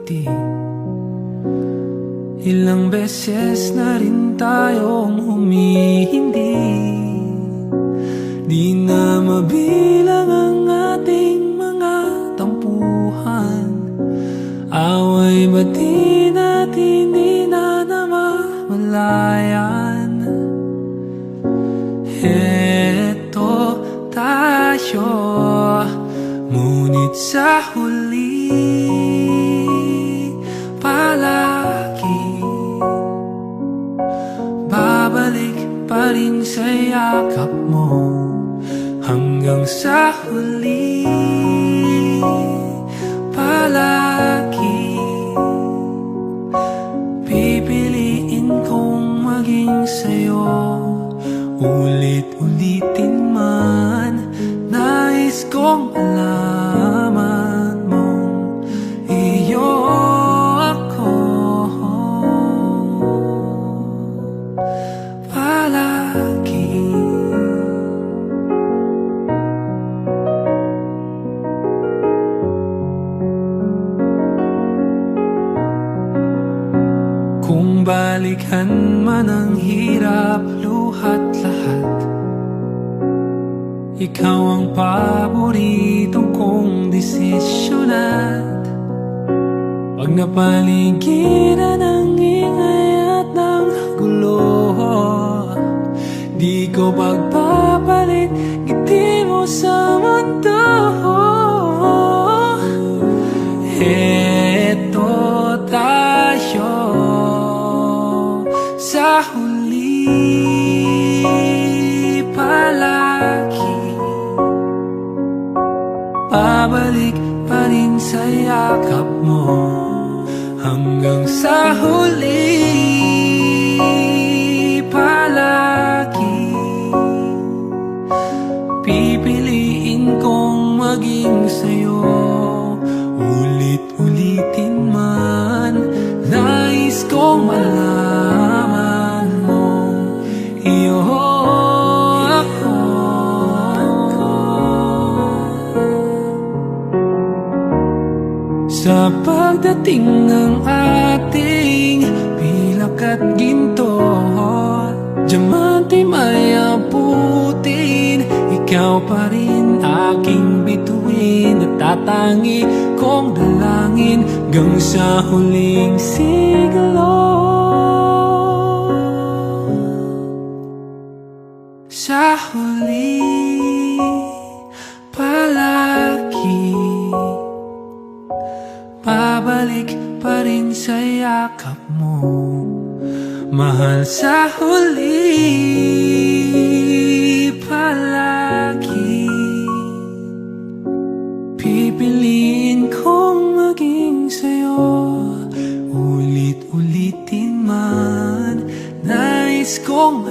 ngiti. Ilang beses na rin tayong humihindi, di na mabilang ang ating mga tampuhan. Away ba't di natin di na namamalayan? Heto tayo, ngunit sa huli palagi babalik pa rin sa yakap mo. Hanggang sa huli palagi pipiliin kong maging sa'yo. Ulit-ulitin man, nais kong malaman mong iyo ako palagi. Kung balikan man ang hirap, luhat lahat, ikaw ang paborito kong desisyon. At pag napaligiran ng ingay at ng gulo, di ko pagpapalit ngiti mo sa mundo. Heto tayo sa huli palagi, babalik pa rin sa yakap mo. Hanggang sa huli palagi pipiliin kong maging sa'yo. Ulit-ulitin man, nais kong malaman mo iyo ako. Sa pagdating ng ating pilak at ginto, diamante may abutin, ikaw pa rin aking bituin at tatangi kong dalangin hanggang sa huling siglo. Sa huli palagi babalik pa rin sa yakap mo, mahal. Sa huli palagi pipiliin kong maging sa'yo. Ulit-ulitin man, nais kong